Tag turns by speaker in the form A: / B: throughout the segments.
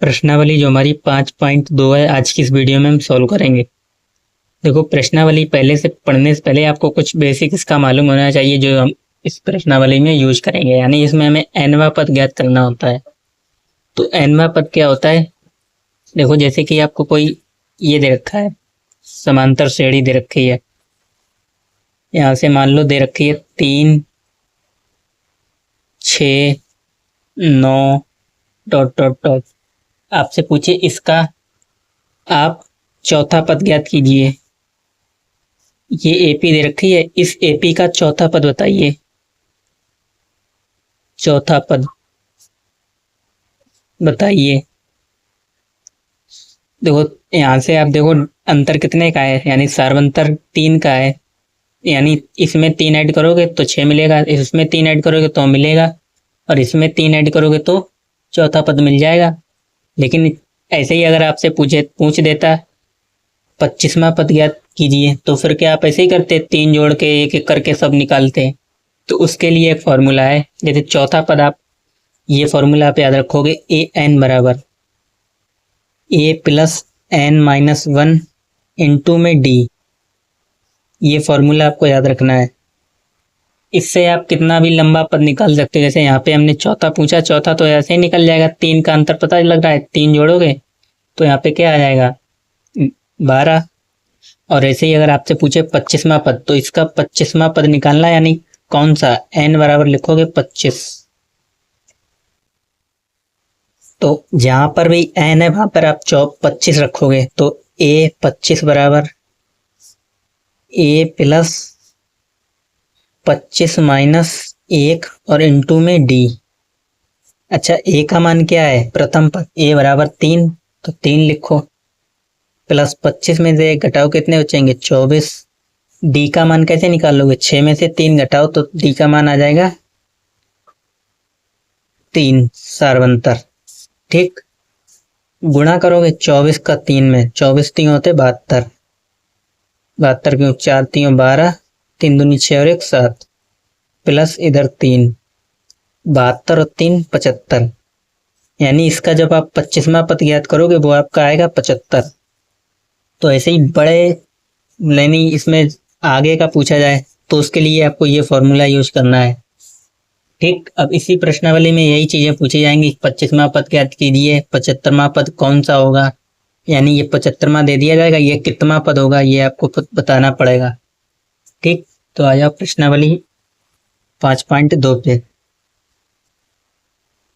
A: प्रश्नावली जो हमारी 5.2 है, आज की इस वीडियो में हम सॉल्व करेंगे। देखो, प्रश्नावली पहले से पढ़ने से पहले आपको कुछ बेसिक इसका मालूम होना चाहिए जो हम इस प्रश्नावली में यूज करेंगे। यानी इसमें हमें nवां पद ज्ञात करना होता है। तो nवां पद क्या होता है? देखो, जैसे कि आपको कोई ये दे रखा है, समांतर श्रेणी दे रखी है। यहाँ से मान लो दे रखी है 3, 6, 9 डॉट डॉट डॉट। आपसे पूछे इसका आप चौथा पद ज्ञात कीजिए। ये एपी दे रखी है, इस एपी का चौथा पद बताइए। चौथा पद बताइए। देखो, यहां से आप देखो अंतर कितने का है, यानी सर्वांतर 3 का है। यानी इसमें 3 ऐड करोगे तो 6 मिलेगा, इसमें 3 ऐड करोगे तो मिलेगा, और इसमें 3 ऐड करोगे तो चौथा पद मिल जाएगा। लेकिन ऐसे ही अगर आपसे पूछ देता 25वां पद ज्ञात कीजिए, तो फिर क्या आप ऐसे ही करते, 3 जोड़ के एक एक करके सब निकालते। तो उसके लिए एक फॉर्मूला है। जैसे चौथा पद, आप ये फॉर्मूला आप याद रखोगे, ए एन बराबर ए प्लस एन माइनस 1 इंटू में डी। ये फॉर्मूला आपको याद रखना है। इससे आप कितना भी लंबा पद निकाल सकते हो। जैसे यहाँ पे हमने चौथा पूछा, चौथा तो ऐसे ही निकल जाएगा। 3 का अंतर पता लग रहा है, 3 जोड़ोगे तो यहाँ पे क्या आ जाएगा, 12। और ऐसे ही अगर आपसे पूछे 25वां पद, तो इसका 25वां पद निकालना, यानी कौन सा, एन बराबर लिखोगे 25। तो जहां पर भी एन है वहां पर आप 25 रखोगे। तो ए 25 बराबर ए प्लस 25 माइनस 1 और इंटू में डी। अच्छा, ए का मान क्या है, प्रथम पद ए बराबर 3, तो 3 लिखो, प्लस 25 में से 1 घटाओ, कितने बचेंगे, 24। डी का मान कैसे निकालोगे, 6 में से 3 घटाओ तो डी का मान आ जाएगा 3 सार्वंतर। ठीक, गुणा करोगे 24 का 3 में, 24 3 होते 72, 72 क्यों, 4 3 12, 3 दूनी 6 और 1 7, प्लस इधर 3, 72 और 3 75। यानी इसका जब आप 25वां पद ज्ञात करोगे वो आपका आएगा 75। तो ऐसे ही बड़े, यानी इसमें आगे का पूछा जाए तो उसके लिए आपको ये फॉर्मूला यूज करना है। ठीक, अब इसी प्रश्नावली में यही चीजें पूछी जाएंगी। 25वां पद ज्ञात कीजिए, 75वां पद कौन सा होगा, यानी ये 75वां दे दिया जाएगा, ये कितवां पद होगा ये आपको बताना पड़ेगा। ठीक, तो आ जाओ प्रश्नावली 5.2 पे।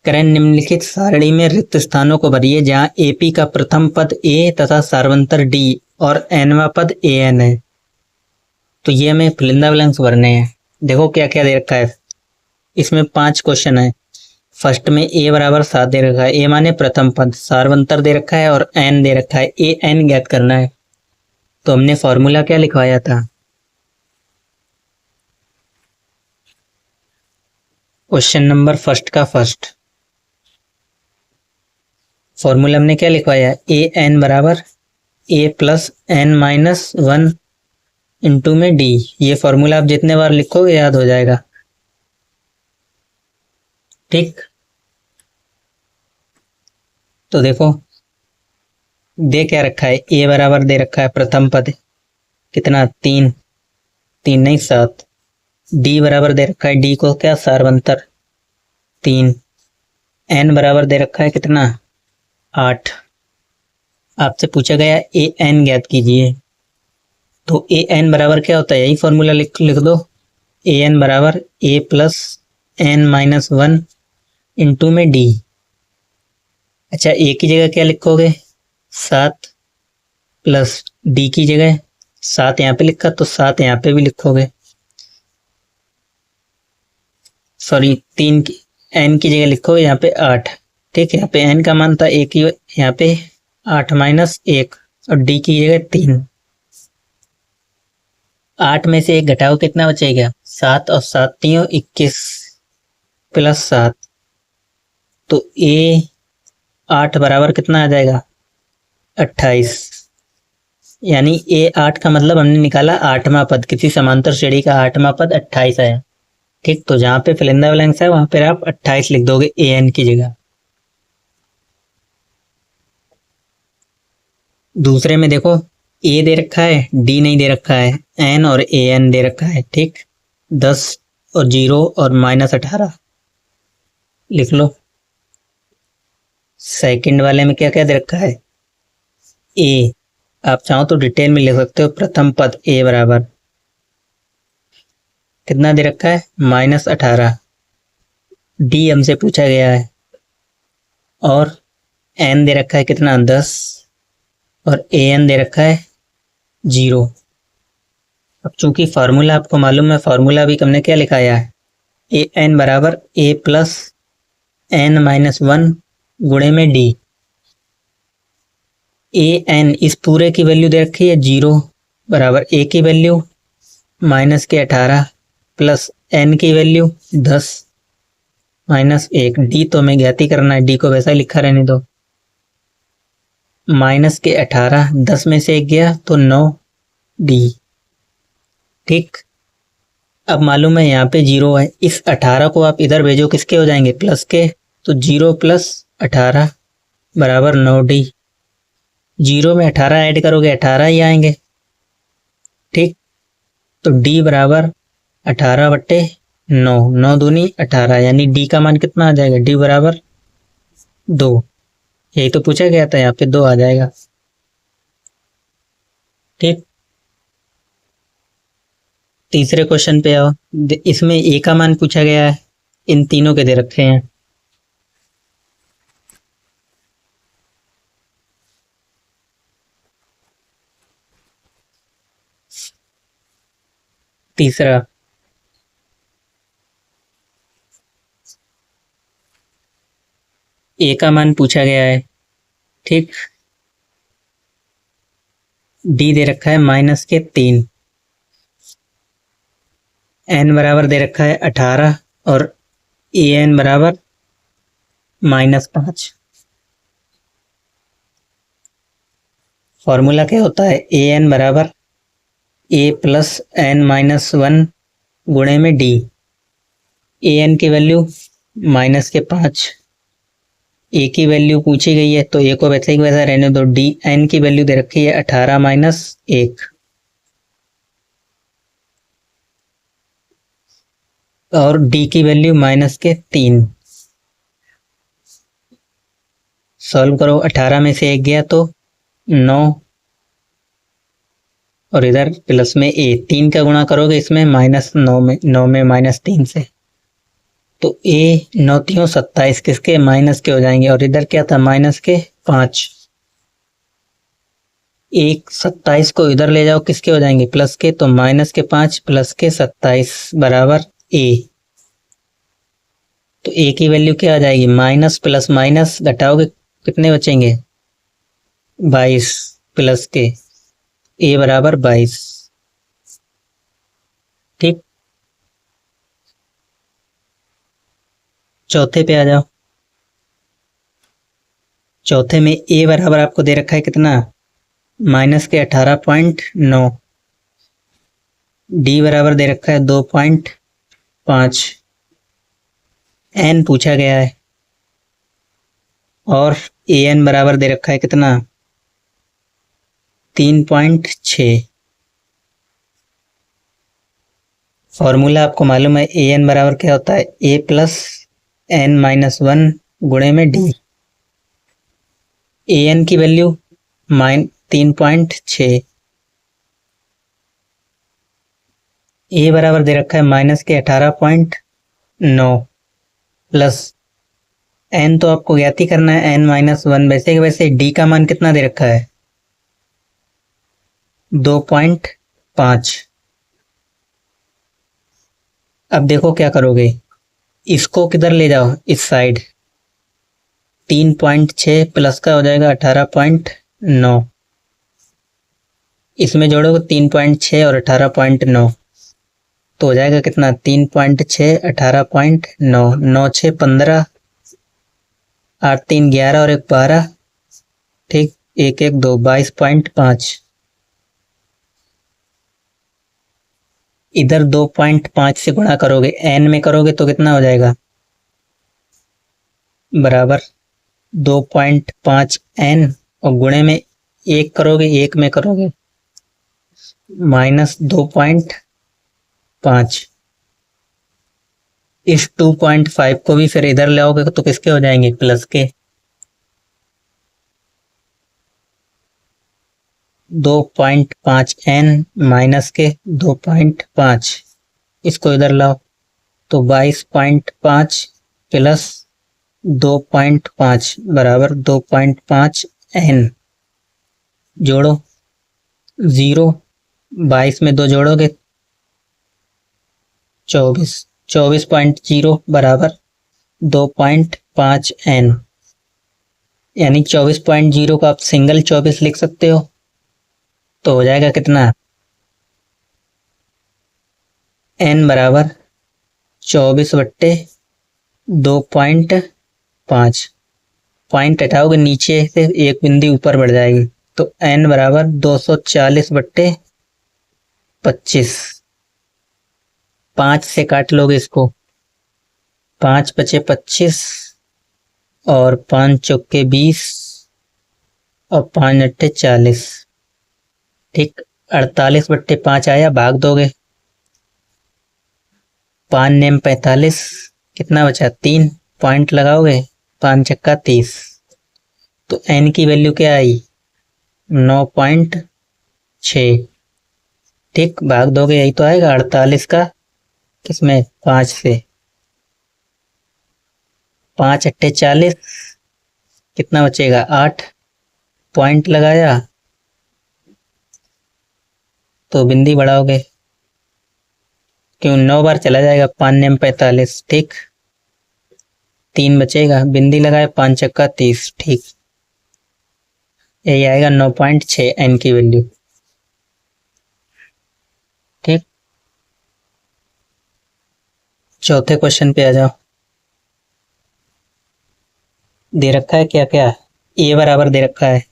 A: करें निम्नलिखित सारणी में रिक्त स्थानों को भरिए जहां एपी का प्रथम पद ए तथा सार्वंतर डी और एनवां पद ए एन है। तो ये हमें फिलिंदा ब्लैंक्स भरने हैं। देखो क्या क्या दे रखा है, इसमें 5 क्वेश्चन है। फर्स्ट में ए बराबर 7 दे रखा है, ए माने प्रथम पद, सार्वंतर दे रखा है और एन दे रखा है, ए एन ज्ञात करना है। तो हमने फॉर्मूला क्या लिखवाया था, क्वेश्चन नंबर फर्स्ट का फर्स्ट फॉर्मूला हमने क्या लिखवाया, ए एन बराबर ए प्लस एन माइनस 1 इंटू में डी। ये फॉर्मूला आप जितने बार लिखोगे याद हो जाएगा। ठीक, तो देखो दे क्या रखा है, ए बराबर दे रखा है प्रथम पद कितना, 3, 3 नहीं 7। डी बराबर दे रखा है, डी को क्या, सार्वंतर 3। एन बराबर दे रखा है कितना, 8। आपसे पूछा गया ए एन ज्ञात कीजिए। तो ए एन बराबर क्या होता है, यही फॉर्मूला लिख दो, ए एन बराबर ए प्लस एन माइनस 1 इंटू में डी। अच्छा, ए की जगह क्या लिखोगे, 7, प्लस डी की जगह 7 यहाँ पे लिखा तो 7 यहाँ पे भी लिखोगे, सॉरी 3 की, एन की जगह लिखोगे यहाँ पे 8। ठीक है, यहाँ पे एन का मान था 1, यहाँ पे 8 माइनस 1 और डी की जगह 3। 8 में से 1 घटाओ, कितना बचेगा, 7 और 7 3 21 प्लस 7। तो ए 8 बराबर कितना आ जाएगा, 28। यानी ए 8 का मतलब हमने निकाला 8वां पद, किसी समांतर श्रेणी का 8वां पद 28 है। ठीक, तो जहां पे फिलिंदा ब्लैंक्स है वहां पर आप 28 लिख दोगे ए एन की जगह। दूसरे में देखो ए दे रखा है, डी नहीं दे रखा है, एन और ए एन दे रखा है। ठीक, 10 और 0 और -18 लिख लो। सेकंड वाले में क्या क्या दे रखा है? ए। आप चाहो तो डिटेल में लिख सकते हो। प्रथम पद ए बराबर कितना दे रखा है? -18। डी हमसे पूछा गया है और एन दे रखा है कितना? 10 और ए एन दे रखा है 0। अब चूंकि फार्मूला आपको मालूम है, फार्मूला भी हमने क्या लिखाया है? ए एन बराबर ए प्लस एन -1 गुणे में डी। ए एन इस पूरे की वैल्यू दे रखी है 0 बराबर ए की वैल्यू -18 प्लस एन की वैल्यू 10 -1। डी तो हमें ज्ञात ही करना है, डी को वैसा ही लिखा रहने दो। -18, 10 में से 1 गया तो 9 डी। ठीक, अब मालूम है यहाँ पे 0 है, इस 18 को आप इधर भेजो, किसके हो जाएंगे? प्लस के। तो 0 + 18 बराबर 9 डी। 0 में 18 ऐड करोगे 18 ही आएंगे। ठीक, तो डी बराबर 18/9, 9 दूनी 18, यानी डी का मान कितना आ जाएगा? डी बराबर 2। यही तो पूछा गया था, यहाँ पे 2 आ जाएगा। ठीक, तीसरे क्वेश्चन पे आओ। इसमें ए का मान पूछा गया है, इन तीनों के दे रखे हैं। तीसरा ए का मान पूछा गया है। ठीक, डी दे रखा है -3, एन बराबर दे रखा है 18 और ए एन बराबर -5। फॉर्मूला क्या होता है? ए एन बराबर ए प्लस एन -1 गुणे में डी। ए एन की वैल्यू -5, ए की वैल्यू पूछी गई है तो ए को वैसे ही वैसा रहने दो। डी एन की वैल्यू दे रखी है 18 - 1 और डी की वैल्यू -3। सॉल्व करो, 18 में से 1 गया तो 9 और इधर प्लस में ए, 3 का गुणा करोगे इसमें -9 में, 9 में -3 से, तो ए 9 3 27 किसके? माइनस के हो जाएंगे। और इधर क्या था? -5। एक 27 को इधर ले जाओ, किसके हो जाएंगे? प्लस के। तो -5 प्लस के 27 बराबर ए। तो ए की वैल्यू क्या आ जाएगी? माइनस प्लस माइनस घटाओगे कितने बचेंगे? 22 प्लस के, ए बराबर 22। ठीक, चौथे पे आ जाओ। चौथे में ए बराबर आपको दे रखा है कितना? -18.9। डी बराबर दे रखा है 2.5। एन पूछा गया है और ए एन बराबर दे रखा है कितना? 3.6। फॉर्मूला आपको मालूम है, ए एन बराबर क्या होता है? ए प्लस एन -1 गुणे में डी। ए एन की वैल्यू 3.6, ए बराबर दे रखा है -18.9 प्लस एन तो आपको ज्ञात ही करना है, एन -1। वैसे वैसे डी का मान कितना दे रखा है? 2.5। अब देखो क्या करोगे, इसको किधर ले जाओ? इस साइड। 3.6 प्लस का हो जाएगा 18.9, इसमें जोड़ोगे 3.6 और 18.9 तो हो जाएगा कितना? 3.6 18.9, 9 6 15, 8 3 11 और 1 12। ठीक, 1 1 2, 22.5। इधर 2.5 से गुणा करोगे, एन में करोगे तो कितना हो जाएगा? बराबर 2.5 एन और गुणे में एक करोगे, एक में करोगे -2.5। इस 2.5 को भी फिर इधर लाओगे तो किसके हो जाएंगे, प्लस के। 2.5 n माइनस के 2.5, इसको इधर लाओ तो 22.5 प्लस 2.5 बराबर 2.5 n। जोड़ो 0, 22 में 2 जोड़ोगे 24, 24.0 बराबर 2.5 n। यानी 24.0 को आप सिंगल 24 लिख सकते हो, तो हो जाएगा कितना, n बराबर 24/2.5। पॉइंट हटाओगे नीचे से एक बिंदी ऊपर बढ़ जाएगी, तो n बराबर 240/25। 5 से काट लोगे इसको, 5 बचे 25 और 5 चौके 20 और 5 अट्ठे 40। ठीक, 48/5 आया, भाग दोगे 5 नेम 45, कितना बचा 3, पॉइंट लगाओगे 5 चक्का 30, तो n की वैल्यू क्या आई 9.6। ठीक, भाग दोगे यही तो आएगा 48 का, किसमें 5 से, 5 अट्ठे 40, कितना बचेगा 8, पॉइंट लगाया तो बिंदी बढ़ाओगे, क्यों 9 बार चला जाएगा 5 नेम 45। ठीक, 3 बचेगा, बिंदी लगाए 5 चक्का 30। ठीक, यही आएगा 9.6 n की वैल्यू। ठीक, चौथे क्वेश्चन पे आ जाओ। दे रखा है क्या क्या, a बराबर दे रखा है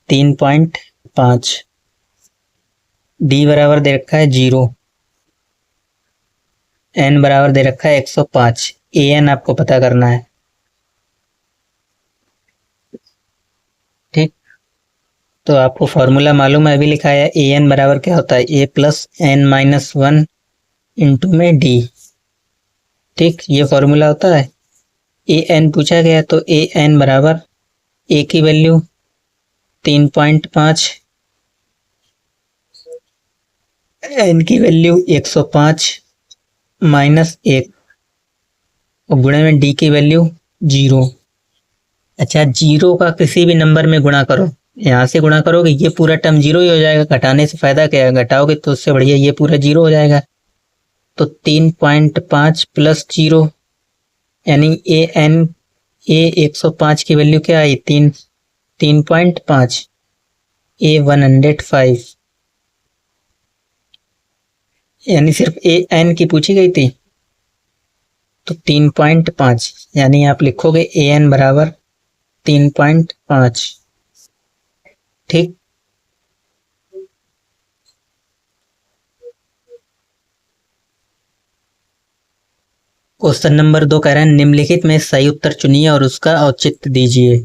A: 3.5, d बराबर दे रखा है 0, n बराबर दे रखा है 105। an आपको पता करना है। ठीक, तो आपको फॉर्मूला मालूम है, अभी लिखा है an बराबर क्या होता है, a प्लस n-1 इंटू में d। ठीक, ये फॉर्मूला होता है। an पूछा गया तो an बराबर a की वैल्यू 3.5, n की वैल्यू 105 -1 और गुणे में d की वैल्यू 0। अच्छा, 0 का किसी भी नंबर में गुणा करो, यहाँ से गुणा करोगे ये पूरा टर्म 0 ही हो जाएगा, घटाने से फायदा क्या है, घटाओगे तो उससे बढ़िया ये पूरा 0 हो जाएगा। तो 3.5 प्लस 0 यानी a 105 की वैल्यू क्या आई 3.5, a 105, यानी सिर्फ an की पूछी गई थी तो 3.5, यानी आप लिखोगे an बराबर 3.5। ठीक, क्वेश्चन नंबर 2 कह रहे हैं निम्नलिखित में सही उत्तर चुनिए और उसका औचित्य दीजिए।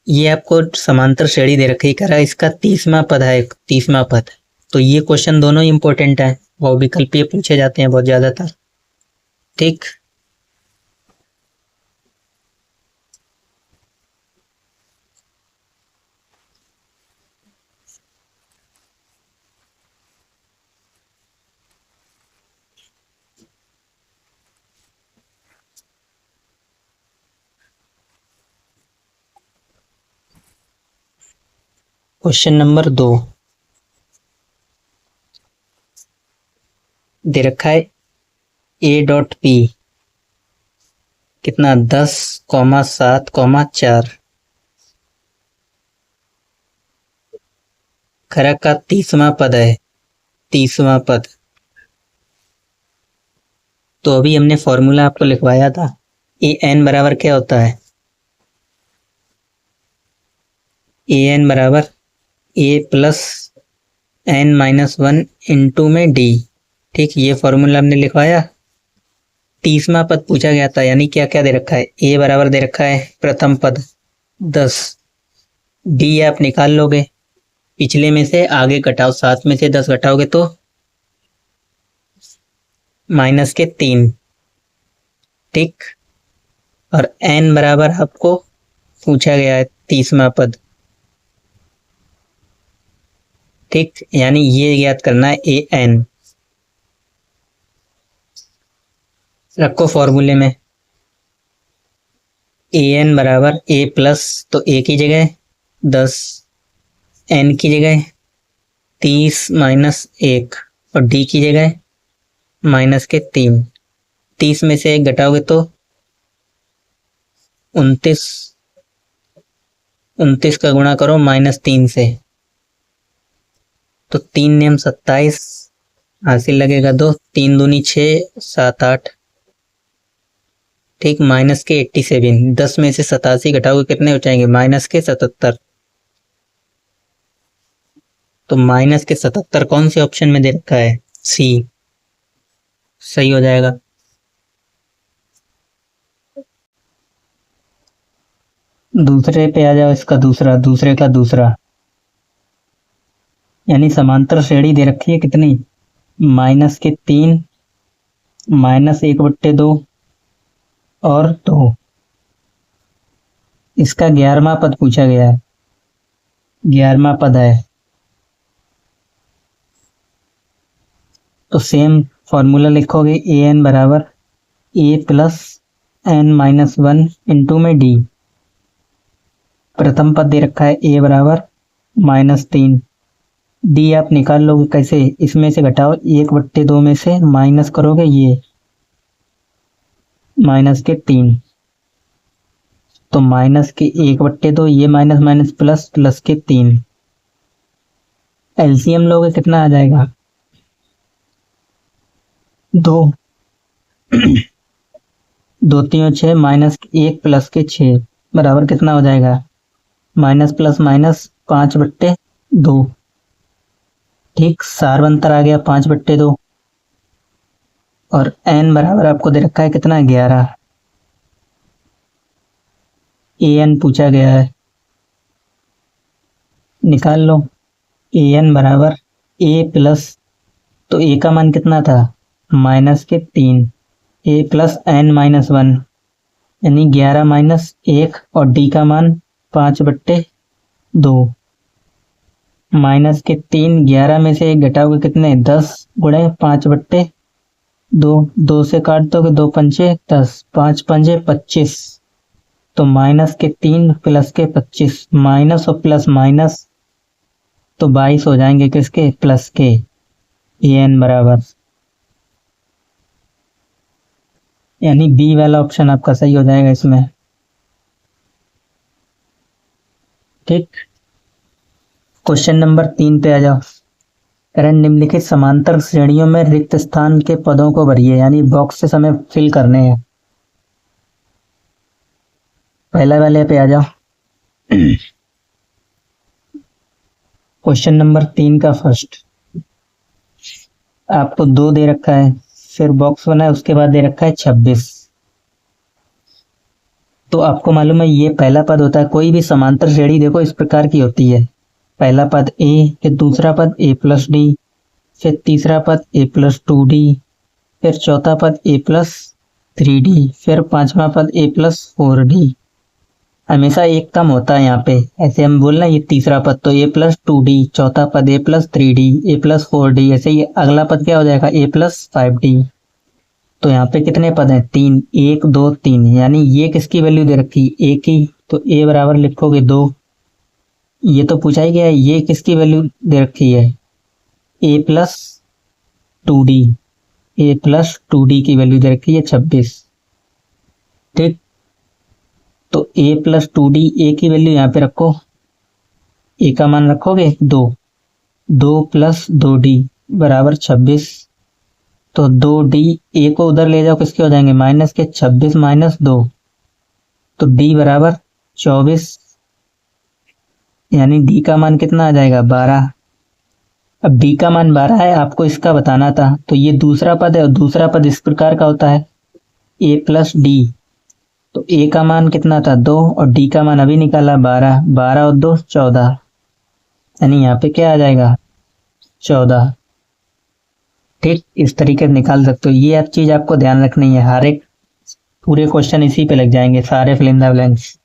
A: ये आपको समांतर श्रेणी दे रखी, कह रहा है इसका 30वां पद है, 30वां पद। तो ये क्वेश्चन दोनों इंपॉर्टेंट है, वो विकल्पीय पूछे जाते हैं बहुत ज्यादातर। ठीक, क्वेश्चन नंबर 2 दे रखा है a.p कितना 10,7,4 खरा का 30वां पद है, 30वां पद। तो अभी हमने फॉर्मूला आपको लिखवाया था, an बराबर क्या होता है, an बराबर a प्लस n-1 इंटू में d। ठीक, ये फॉर्मूला हमने लिखवाया। 30वां पद पूछा गया था, यानी क्या क्या दे रखा है, a बराबर दे रखा है प्रथम पद 10, डी आप निकाल लोगे, पिछले में से आगे घटाओ, 7 में से 10 घटाओगे तो -3। ठीक, और n बराबर आपको पूछा गया है 30वां पद। ठीक, यानी ये ज्ञात करना है an। रखो फॉर्मूले में an बराबर a प्लस, तो a की जगह 10, n की जगह 30 माइनस 1 और d की जगह -3। 30 में से 1 घटाओगे तो 29, 29 का गुणा करो -3 से, तो 3 नियम 27 हासिल लगेगा 2, 3 दूनी 6, 7 8। ठीक, -87। 10 में से 87 घटाओगे कितने हो जाएंगे? -77। तो -77 कौन से ऑप्शन में दे रखा है? सी, सही हो जाएगा। दूसरे पे आ जाओ, इसका दूसरे का दूसरा, यानी समांतर श्रेणी दे रखी है कितनी? -3, -1/2 और 2। इसका 11वां पद पूछा गया है, 11वां पद है, तो सेम फॉर्मूला लिखोगे an बराबर a प्लस n-1 इंटू में d। प्रथम पद दे रखा है a बराबर -3, d आप निकाल लोगे कैसे? इसमें से घटाओ, 1/2 में से माइनस करोगे ये -3, तो -1/2, ये माइनस प्लस के 3। एलसीएम लोगे कितना आ जाएगा? 2, 2 3 6 -1 प्लस के 6 बराबर कितना हो जाएगा? -5/2। ठीक, सारवंतर आ गया 5/2 और n बराबर आपको दे रखा है कितना? 11। an पूछा गया है, निकाल लो। an बराबर a प्लस, तो a का मान कितना था? -3, a प्लस n-1 यानी 11 माइनस 1 और d का मान 5/2। -3, 11 में से 1 घटाओगे कितने? 10 गुणे 5/2, 2 से काट दोगे, 2 पंचे 10, 5 पंजे 25, तो -3 प्लस के 25, माइनस और प्लस माइनस तो 22 हो जाएंगे, किसके? प्लस के। an बराबर, यानी बी वाला ऑप्शन आपका सही हो जाएगा इसमें। ठीक, क्वेश्चन नंबर 3 पे आ जाओ। करें निम्नलिखित समांतर श्रेणियों में रिक्त स्थान के पदों को भरिए, यानी बॉक्स से हमें फिल करने हैं। पहला वाले पे आ जाओ। क्वेश्चन नंबर 3 का फर्स्ट, आपको 2 दे रखा है, फिर बॉक्स बना है, उसके बाद दे रखा है 26। तो आपको मालूम है ये पहला पद होता है। कोई भी समांतर श्रेणी देखो इस प्रकार की होती है, पहला पद a, फिर दूसरा पद a प्लस डी, फिर तीसरा पद a प्लस 2d, फिर चौथा पद a प्लस 3d, फिर पांचवा पद a प्लस 4d। हमेशा एक कम होता है यहाँ पे, ऐसे हम बोलना ये तीसरा पद तो a प्लस 2d, चौथा पद a plus 3d, a plus 4d, ऐसे ही अगला पद क्या हो जाएगा? a plus 5d। तो यहाँ पे कितने पद हैं? 3, 1 2 3, यानी ये किसकी वैल्यू दे रखी? a की, तो a बराबर लिखोगे 2। ये तो पूछा ही गया है, ये किसकी वैल्यू दे रखी है? a plus 2d, a plus 2d की वैल्यू दे रखी है 26। ठीक, तो a प्लस 2d, a की वैल्यू यहाँ पे रखो, a का मान रखोगे 2, 2 प्लस 2d बराबर 26, तो 2d, a को उधर ले जाओ, किसके हो जाएंगे? माइनस के, 26 माइनस 2, तो d बराबर 24, यानी d का मान कितना आ जाएगा? 12। अब d का मान 12 है, आपको इसका बताना था, तो ये दूसरा पद है और दूसरा पद इस प्रकार का होता है a प्लस डी, तो ए का मान कितना था 2 और डी का मान अभी निकाला 12, 12 और 2 14, यानी यहाँ पे क्या आ जाएगा 14। ठीक, इस तरीके से निकाल सकते हो। ये अब चीज आपको ध्यान रखनी है, हर एक पूरे क्वेश्चन इसी पे लग जाएंगे, सारे fill in the blanks.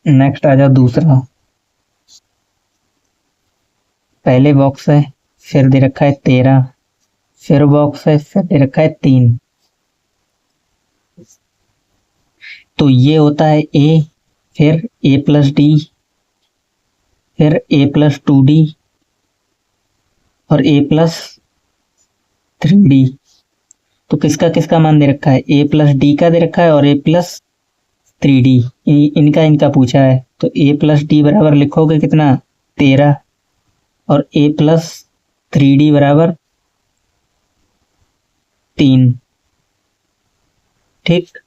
A: Next आ जाओ दूसरा। पहले बॉक्स है, फिर दे रखा है 13, फिर बॉक्स है, फिर दे रखा है 3। तो ये होता है ए, फिर ए प्लस डी, फिर ए प्लस 2d और ए प्लस 3d। तो किसका किसका मान दे रखा है, ए प्लस डी का दे रखा है और ए प्लस 3d, इनका इनका पूछा है। तो ए प्लस डी बराबर लिखोगे कितना 13 और ए प्लस 3d बराबर 3। ठीक,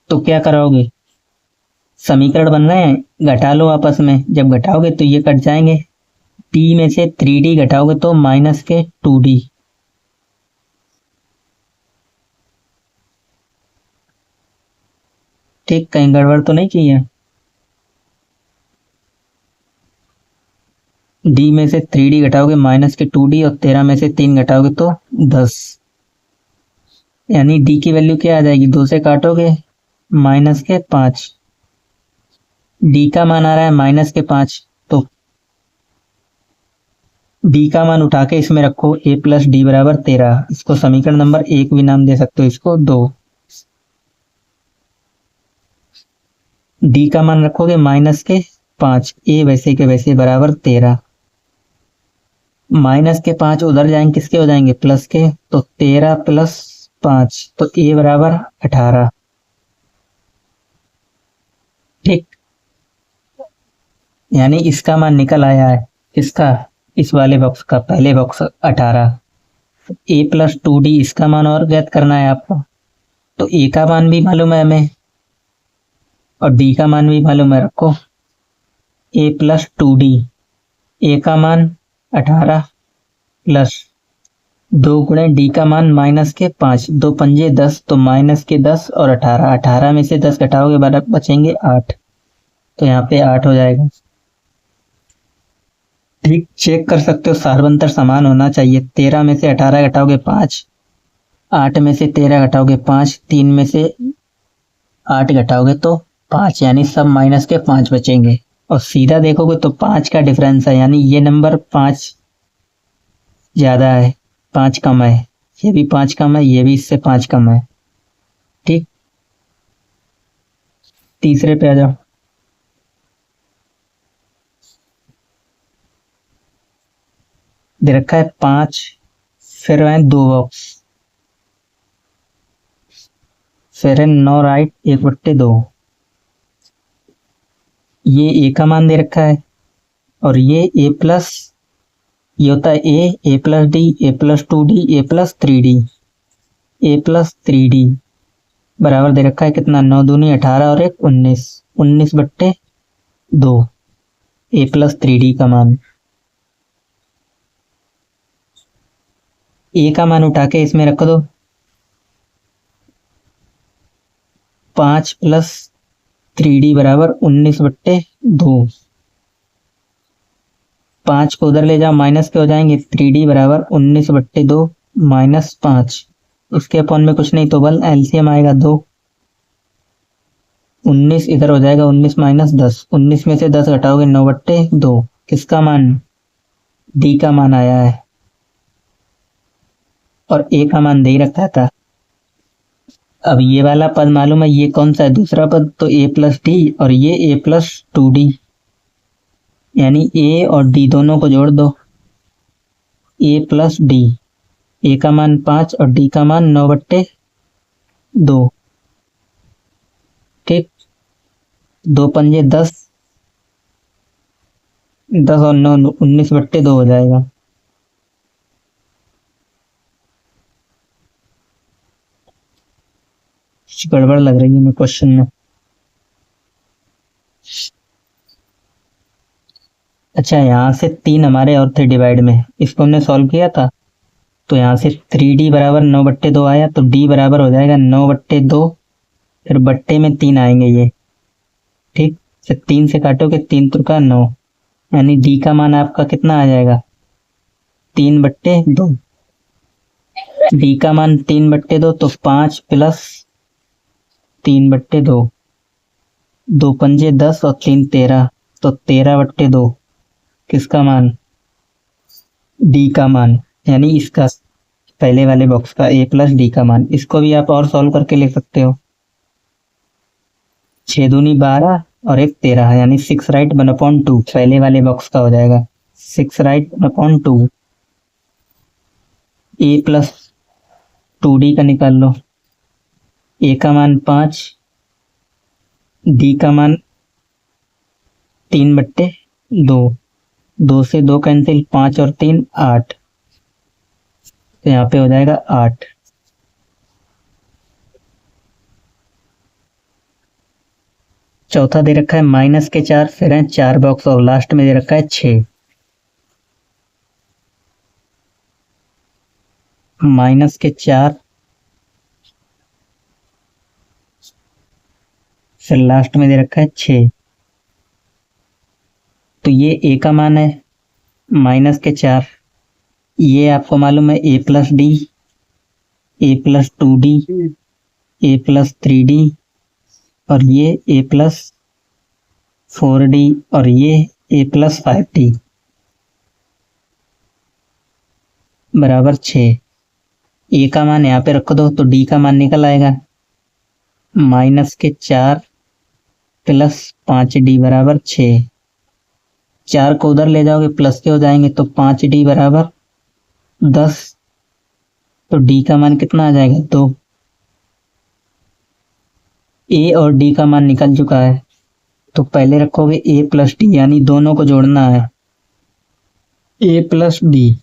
A: तो क्या कराओगे, समीकरण बन रहे हैं, घटा लो आपस में, जब घटाओगे तो ये कट जाएंगे, डी में से 3d घटाओगे तो माइनस के 2d। ठीक, कहीं गड़बड़ तो नहीं की है। डी में से 3d घटाओगे माइनस के 2d और 13 में से 3 घटाओगे तो 10, यानी डी की वैल्यू क्या आ जाएगी, 2 से काटोगे माइनस के 5। डी का मान आ रहा है माइनस के 5, तो डी का मान उठा के इसमें रखो, ए प्लस डी बराबर 13। इसको समीकरण नंबर 1 भी नाम दे सकते हो, इसको 2। डी का मान रखोगे माइनस के 5, ए वैसे के वैसे बराबर 13। माइनस के 5 उधर जाएंगे, किसके हो जाएंगे प्लस के, तो 13 प्लस 5, तो ए बराबर 18। ठीक, यानी इसका मान निकल आया है, इसका इस वाले बॉक्स का, पहले बॉक्स 18। ए प्लस 2d इसका मान और ज्ञात करना है आपको। तो ए का मान भी मालूम है हमें और डी का मान भी मालूम है, रखो ए प्लस 2d। ए का मान 18 प्लस 2 गुणे डी का मान माइनस के 5, 2 पंजे 10, तो माइनस के 10 और 18, 18 में से 10 घटाओगे बचेंगे 8, तो यहाँ पे 8 हो जाएगा। ठीक, चेक कर सकते हो, सार्वंतर समान होना चाहिए। 13 में से 18 घटाओगे 5, 8 में से 13 घटाओगे 5, 3 में से 8 घटाओगे तो 5, यानी सब माइनस के 5 बचेंगे। और सीधा देखोगे तो 5 का डिफरेंस है, यानी ये नंबर 5 ज्यादा है, 5 कम है, ये भी 5 कम है, ये भी इससे 5 कम है। ठीक, तीसरे पे आ जाओ। दे रखा है 5, फिर है 2 बॉक्स, फिर है 9 राइट 1/2। ये ए का मान दे रखा है और ये ए प्लस, ये होता है ए प्लस डी, ए प्लस 2d, ए प्लस 3d, ए प्लस 3d बराबर दे रखा है कितना, 9 दूनी 18 और 1 19, 19/2, ए प्लस 3d का मान। ए का मान उठा के इसमें रख दो, 5 प्लस 3d बराबर 19/2। 5 को उधर ले जाओ, माइनस के हो जाएंगे, 3d बराबर 19/2 माइनस 5, इसके अपॉन में कुछ नहीं तो बल एलसीएम आएगा 2, 19 इधर हो जाएगा, 19 माइनस 10, 19 में से 10 घटाओगे 9/2। किसका मान, डी का मान आया है और ए का मान दे ही रखा था। अब ये वाला पद मालूम है, ये कौन सा है दूसरा पद, तो ए प्लस डी और ये ए प्लस 2d, यानी ए और डी दोनों को जोड़ दो, ए प्लस डी। ए का मान 5 और डी का मान 9/2। ठीक, 2 पंजे 10, 10 और 9 19/2 हो जाएगा। कुछ गड़बड़ लग रही है मैं क्वेश्चन में। अच्छा, यहाँ से 3 हमारे और थे डिवाइड में, इसको हमने सॉल्व किया था। तो यहाँ से 3D बराबर 9/2 आया, तो D बराबर हो जाएगा 9/2, फिर बट्टे में 3 आएंगे ये। ठीक, फिर 3 से काटोगे, 3 तुरका 9, यानी D का मान आपका कितना आ जाएगा, 3/2। D का मान 3/2, तो 5 प्लस 3/2, 2 पंजे 10 और 3 13, तो 13/2 किसका मान, D का मान, यानी इसका, पहले वाले बॉक्स का A प्लस D का मान। इसको भी आप और सॉल्व करके लिख सकते हो। 6 दूनी 12 और 1 13, यानी 6 राइट 1/2 पहले वाले बॉक्स का हो जाएगा। 6 राइट 1/2। A प्लस 2D का निकाल लो। A का मान 5, D का मान 3/2, 2 से 2 कैंसिल, 5 और 3 8, तो यहाँ पे हो जाएगा 8। चौथा दे रखा है -4, फिर है 4 बॉक्स और लास्ट में दे रखा है 6। -4, फिर लास्ट में दे रखा है 6। तो ये A का मान है -4, ये आपको मालूम है A plus D, A plus 2D, A plus 3D, और ये A प्लस 4D, और ये A प्लस 5D बराबर 6। A का मान यहाँ पे रख दो तो D का मान निकल आएगा -4 प्लस 5D बराबर 6। 4 को उधर ले जाओगे प्लस के हो जाएंगे, तो 5D बराबर 10, तो D का मान कितना आ जाएगा, 2। A और D का मान निकल चुका है, तो पहले रखोगे A प्लस D, यानी दोनों को जोड़ना है। A प्लस D,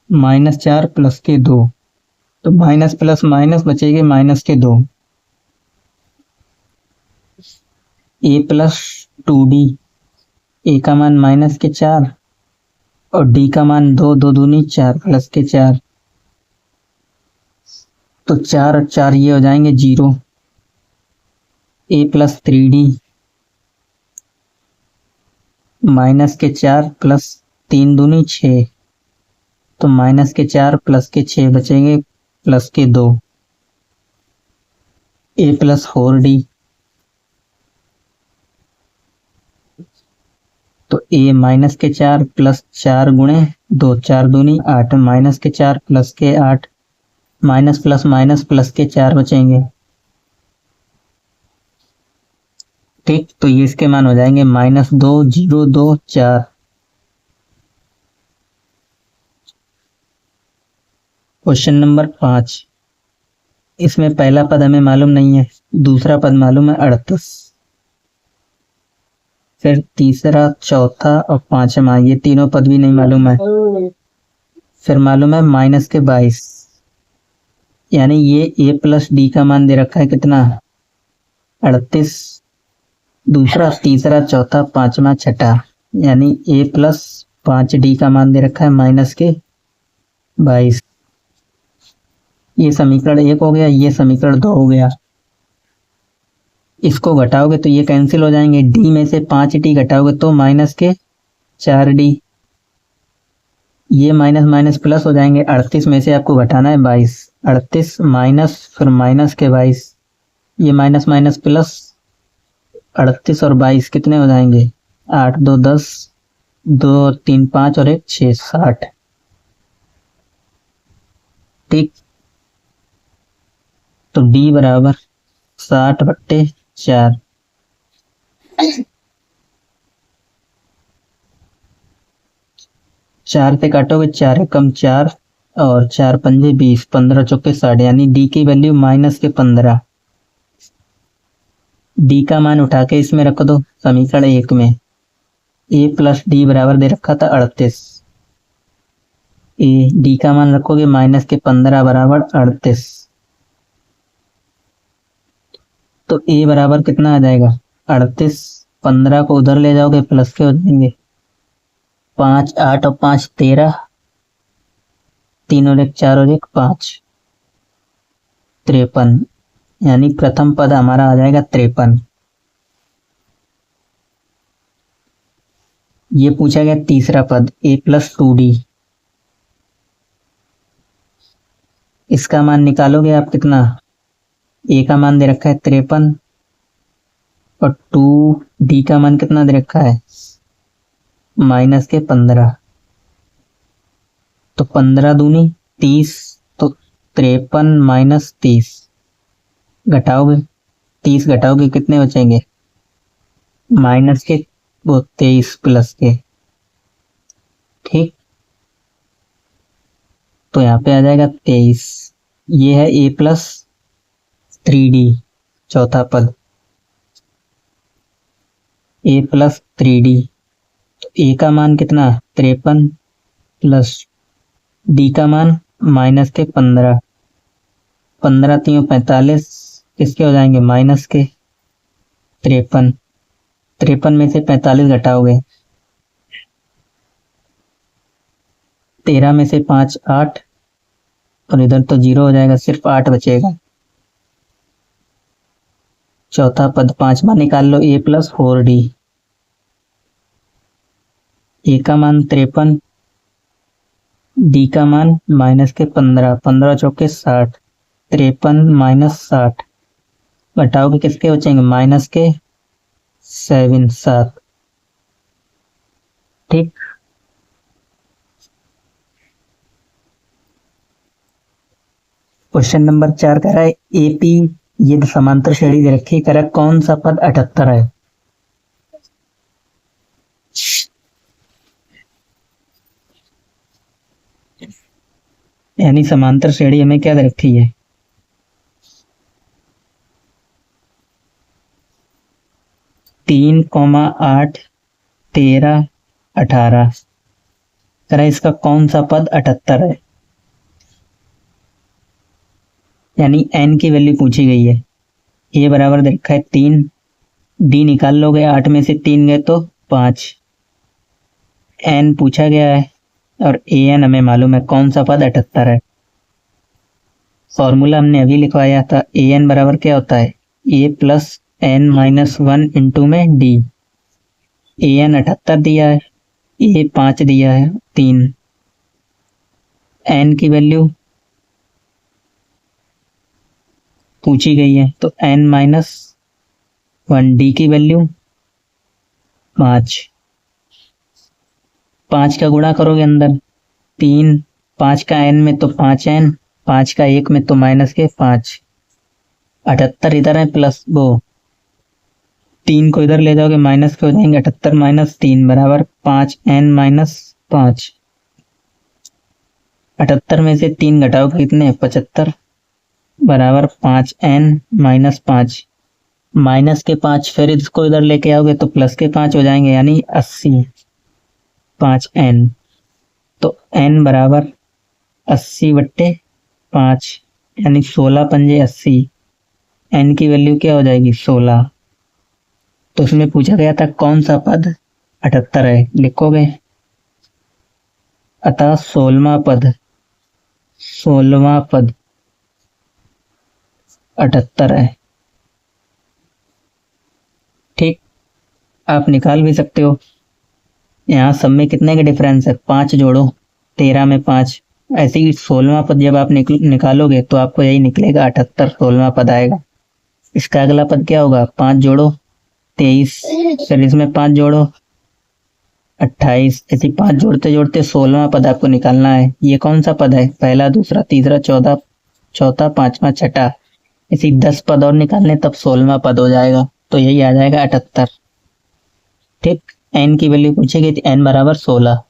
A: -4 प्लस के 2, तो माइनस प्लस माइनस बचेगी -2। A प्लस 2D, A का मान -4 और D का मान 2, 2 दूनी 4 प्लस के 4, तो 4 और 4 ये हो जाएंगे 0। A प्लस 3D, -4 प्लस 3 दूनी 6, तो -4 प्लस के 6 बचेंगे प्लस के 2। A प्लस 4D, तो A -4 प्लस 4 गुणे 2, 4 दूनी 8, -4 प्लस के 8, माइनस प्लस माइनस प्लस के 4 बचेंगे। ठीक, तो ये इसके मान हो जाएंगे -2 0 2 4। क्वेश्चन नंबर 5, इसमें पहला पद हमें मालूम नहीं है, दूसरा पद मालूम है 38, फिर तीसरा, चौथा और पांचवा, ये तीनों पद भी नहीं मालूम है। फिर मालूम है -22, यानी ये A प्लस D का मान दे रखा है कितना, 38। दूसरा, तीसरा, चौथा, पांचवा, छठा, यानी A प्लस 5D का मान दे रखा है -22। ये समीकरण 1 हो गया, ये समीकरण 2 हो गया। इसको घटाओगे तो ये कैंसिल हो जाएंगे, D में से 5D घटाओगे तो -4D, ये माइनस माइनस प्लस हो जाएंगे। 38 में से आपको घटाना है 22, 38 माइनस फिर माइनस के 22, ये माइनस माइनस प्लस, 38 और 22 कितने हो जाएंगे, 8 2 10, 2 3 5 और 1 6 60। ठीक, तो D बराबर 60/4। चार से काटोगे 4 एकम 4 और 4 पंजे 20, 15 चौके 60, यानी D की वैल्यू -15। D का मान उठा के इसमें रख दो समीकरण 1 में। A प्लस D बराबर दे रखा था 38, D का मान रखोगे -15 बराबर 38, तो A बराबर कितना आ जाएगा, 38 15 को उधर ले जाओगे प्लस के हो जाएंगे। 5 8 और 5 13, 3 और 1 4 और 1 5, 53। यानी प्रथम पद हमारा आ जाएगा 53। ये पूछा गया तीसरा पद a+2d। इसका मान निकालोगे आप कितना, a का मान दे रखा है 53 और 2d का मान कितना दे रखा है -15। तो 15 दूनी 30, तो 53 - 30 घटाओगे, 30 घटाओगे कितने बचेंगे, माइनस के वो 23 प्लस के। ठीक, तो यहाँ पे आ जाएगा 23। ये है a+3d चौथा पद, a+3d। तो a का मान कितना 53 प्लस d का मान -15, 15 3 45, किसके हो जाएंगे माइनस के 53। 53 में से 45 घटाओगे, 13 में से 5 8 और इधर तो 0 हो जाएगा, सिर्फ 8 बचेगा। चौथा पद 5वां निकाल लो, a+4d। a का मान 53, d का मान -15, 15 चौके 60, 53 - 60 घटाओगे किसके बचेंगे माइनस के 7। ठीक, क्वेश्चन नंबर 4 कह रहा है AP ये समांतर श्रेणी दे रखी, कह रहा है कौन सा पद 78 है। यानी समांतर श्रेणी हमें क्या दे रखी है, 3, 8 13 18। कह रहा है इसका कौन सा पद 78 है। यानी n की वैल्यू पूछी गई है, a बराबर दे रखा है 3, d निकाल लोगे, 8 में से 3 गए तो 5, n पूछा गया है और an हमें मालूम है कौन सा पद 78 है। फॉर्मूला हमने अभी लिखवाया था, an बराबर क्या होता है a+n-1 इंटू में d। an 78 दिया है, a 5 दिया है 3, n की वैल्यू पूछी गई है तो n-1, d की वैल्यू 5। 5 का गुणा करोगे अंदर 3, 5 का n में तो 5n, 5 का 1 में तो माइनस के 5, 78 इधर है प्लस वो 3 को इधर ले जाओगे माइनस के हो जाएंगे, 78 - 3 बराबर 5n - 5। 78 में से 3 घटाओगे कितने 75 बराबर 5n - 5, माइनस के 5 फिर इसको इधर लेके आओगे तो प्लस के 5 हो जाएंगे, यानी 80 5n। तो n बराबर 80/5 यानी 16 पंजे 80, n की वैल्यू क्या हो जाएगी 16। तो उसमें पूछा गया था कौन सा पद 78 है, लिखोगे अतः 16वां पद 78 है। ठीक, आप निकाल भी सकते हो। यहाँ सब में कितने का डिफरेंस है 5 जोड़ो, 13 में 5, ऐसे ही 16वां पद जब आप निकालोगे तो आपको यही निकलेगा 78 16वां पद आएगा। इसका अगला पद क्या होगा 5 जोड़ो 23, फिर इसमें 5 जोड़ो 28, ऐसे 5 जोड़ते जोड़ते 16वां पद आपको निकालना है। ये कौन सा पद है, पहला दूसरा तीसरा चौथा 5वां 6ठा, ऐसे 10 पद और निकालने तब 16वां पद हो जाएगा। तो यही आ जाएगा 78। ठीक, n की वैल्यू पूछी गई थी, n बराबर 16।